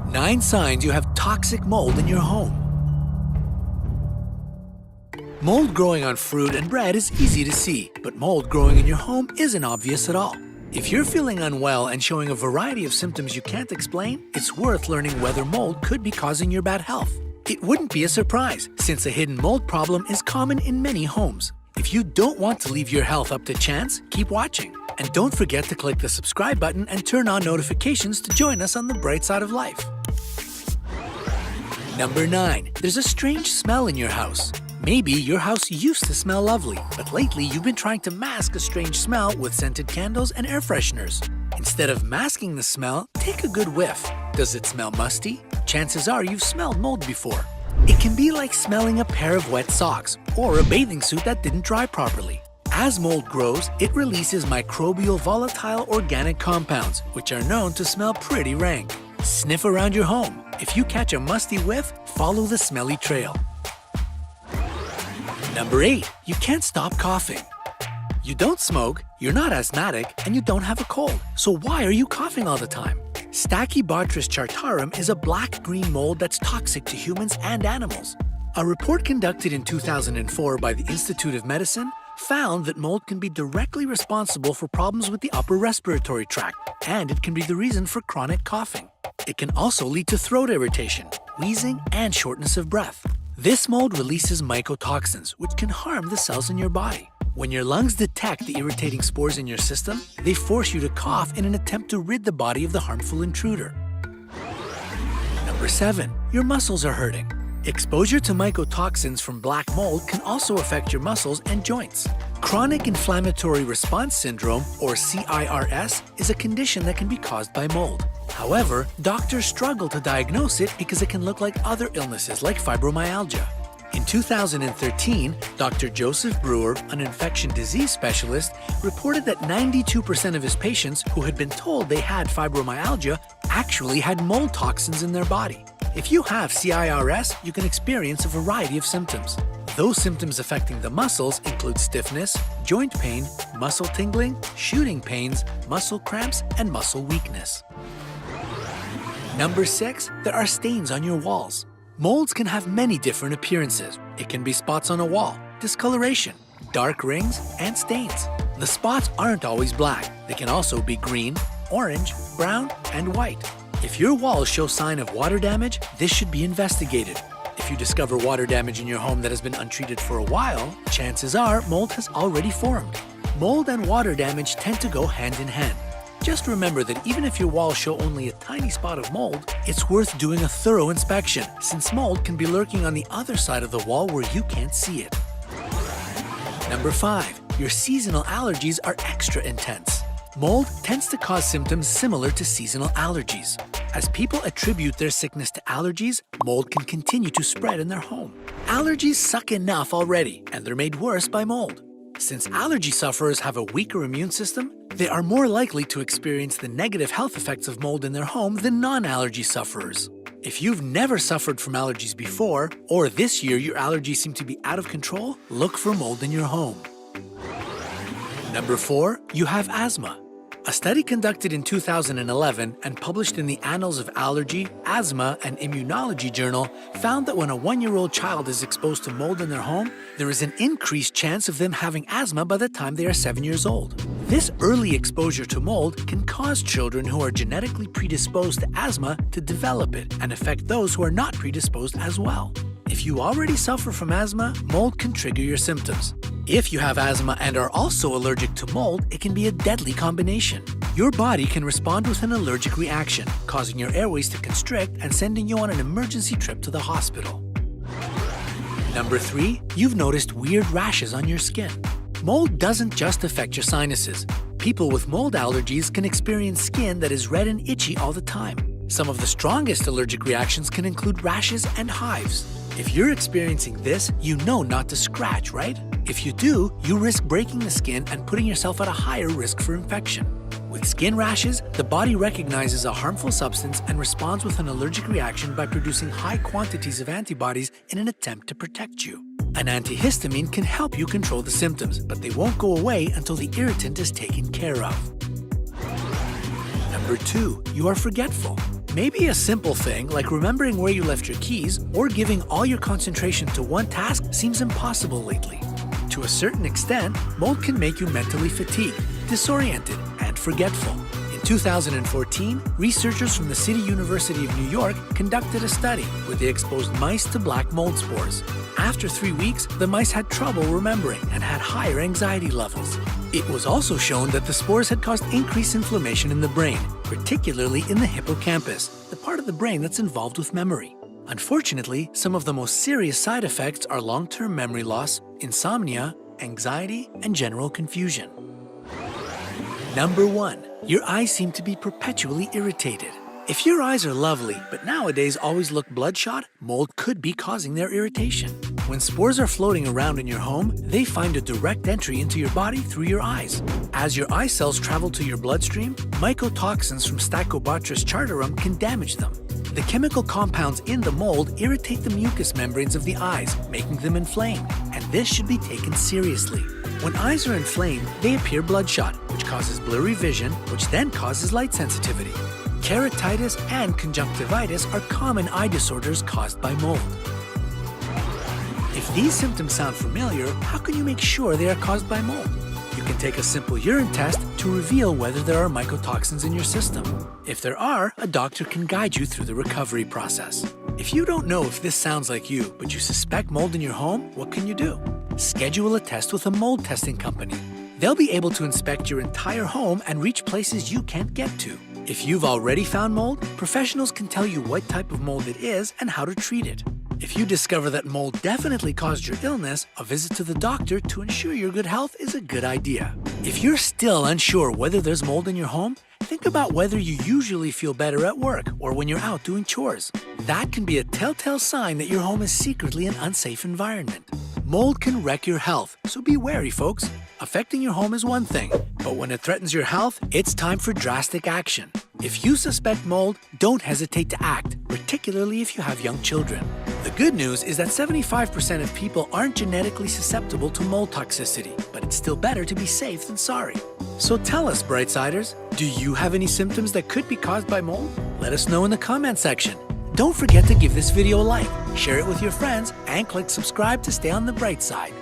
9 signs you have toxic mold in your home. Mold growing on fruit and bread is easy to see, but mold growing in your home isn't obvious at all. If you're feeling unwell and showing a variety of symptoms you can't explain, it's worth learning whether mold could be causing your bad health. It wouldn't be a surprise, since a hidden mold problem is common in many homes. If you don't want to leave your health up to chance, keep watching. And don't forget to click the subscribe button and turn on notifications to join us on the bright side of life. Number 9. There's a strange smell in your house. Maybe your house used to smell lovely, but lately you've been trying to mask a strange smell with scented candles and air fresheners. Instead of masking the smell, take a good whiff. Does it smell musty? Chances are you've smelled mold before. It can be like smelling a pair of wet socks or a bathing suit that didn't dry properly. As mold grows, it releases microbial volatile organic compounds, which are known to smell pretty rank. Sniff around your home. If you catch a musty whiff, follow the smelly trail. Number 8. You can't stop coughing. You don't smoke, you're not asthmatic, and you don't have a cold. So why are you coughing all the time? Stachybotrys chartarum is a black-green mold that's toxic to humans and animals. A report conducted in 2004 by the Institute of Medicine found that mold can be directly responsible for problems with the upper respiratory tract, and it can be the reason for chronic coughing. It can also lead to throat irritation, wheezing, and shortness of breath. This mold releases mycotoxins, which can harm the cells in your body. When your lungs detect the irritating spores in your system, they force you to cough in an attempt to rid the body of the harmful intruder. Number 7. Your muscles are hurting. Exposure to mycotoxins from black mold can also affect your muscles and joints. Chronic inflammatory response syndrome, or CIRS, is a condition that can be caused by mold. However, doctors struggle to diagnose it because it can look like other illnesses like fibromyalgia. In 2013, Dr. Joseph Brewer, an infection disease specialist, reported that 92% of his patients who had been told they had fibromyalgia actually had mold toxins in their body. If you have CIRS, you can experience a variety of symptoms. Those symptoms affecting the muscles include stiffness, joint pain, muscle tingling, shooting pains, muscle cramps, and muscle weakness. Number 6. There are stains on your walls. Molds can have many different appearances. It can be spots on a wall, discoloration, dark rings, and stains. The spots aren't always black. They can also be green, orange, brown, and white. If your walls show sign of water damage, this should be investigated. If you discover water damage in your home that has been untreated for a while, chances are mold has already formed. Mold and water damage tend to go hand in hand. Just remember that even if your walls show only a tiny spot of mold, it's worth doing a thorough inspection, since mold can be lurking on the other side of the wall where you can't see it. Number 5. Your seasonal allergies are extra intense. Mold tends to cause symptoms similar to seasonal allergies. As people attribute their sickness to allergies, mold can continue to spread in their home. Allergies suck enough already, and they're made worse by mold. Since allergy sufferers have a weaker immune system, they are more likely to experience the negative health effects of mold in their home than non-allergy sufferers. If you've never suffered from allergies before, or this year your allergies seem to be out of control, look for mold in your home. Number 4. You have asthma. A study conducted in 2011 and published in the Annals of Allergy, Asthma, and Immunology journal found that when a 1-year-old child is exposed to mold in their home, there is an increased chance of them having asthma by the time they are 7 years old. This early exposure to mold can cause children who are genetically predisposed to asthma to develop it and affect those who are not predisposed as well. If you already suffer from asthma, mold can trigger your symptoms. If you have asthma and are also allergic to mold, it can be a deadly combination. Your body can respond with an allergic reaction, causing your airways to constrict and sending you on an emergency trip to the hospital. Number 3. You've noticed weird rashes on your skin. Mold doesn't just affect your sinuses. People with mold allergies can experience skin that is red and itchy all the time. Some of the strongest allergic reactions can include rashes and hives. If you're experiencing this, you know not to scratch, right? If you do, you risk breaking the skin and putting yourself at a higher risk for infection. With skin rashes, the body recognizes a harmful substance and responds with an allergic reaction by producing high quantities of antibodies in an attempt to protect you. An antihistamine can help you control the symptoms, but they won't go away until the irritant is taken care of. Number 2, you are forgetful. Maybe a simple thing like remembering where you left your keys or giving all your concentration to one task seems impossible lately. To a certain extent, mold can make you mentally fatigued, disoriented, and forgetful. In 2014, researchers from the City University of New York conducted a study where they exposed mice to black mold spores. After 3 weeks, the mice had trouble remembering and had higher anxiety levels. It was also shown that the spores had caused increased inflammation in the brain, particularly in the hippocampus, the part of the brain that's involved with memory. Unfortunately, some of the most serious side effects are long-term memory loss, insomnia, anxiety, and general confusion. Number 1. Your eyes seem to be perpetually irritated. If your eyes are lovely, but nowadays always look bloodshot, mold could be causing their irritation. When spores are floating around in your home, they find a direct entry into your body through your eyes. As your eye cells travel to your bloodstream, mycotoxins from Stachybotrys chartarum can damage them. The chemical compounds in the mold irritate the mucous membranes of the eyes, making them inflamed, and this should be taken seriously. When eyes are inflamed, they appear bloodshot, which causes blurry vision, which then causes light sensitivity. Keratitis and conjunctivitis are common eye disorders caused by mold. If these symptoms sound familiar, how can you make sure they are caused by mold? You can take a simple urine test to reveal whether there are mycotoxins in your system. If there are, a doctor can guide you through the recovery process. If you don't know if this sounds like you, but you suspect mold in your home, what can you do? Schedule a test with a mold testing company. They'll be able to inspect your entire home and reach places you can't get to. If you've already found mold, professionals can tell you what type of mold it is and how to treat it. If you discover that mold definitely caused your illness, a visit to the doctor to ensure your good health is a good idea. If you're still unsure whether there's mold in your home, think about whether you usually feel better at work or when you're out doing chores. That can be a telltale sign that your home is secretly an unsafe environment. Mold can wreck your health, so be wary, folks. Affecting your home is one thing, but when it threatens your health, it's time for drastic action. If you suspect mold, don't hesitate to act, particularly if you have young children. The good news is that 75% of people aren't genetically susceptible to mold toxicity, but it's still better to be safe than sorry. So tell us, Brightsiders, do you have any symptoms that could be caused by mold? Let us know in the comment section. Don't forget to give this video a like, share it with your friends, and click subscribe to stay on the bright side.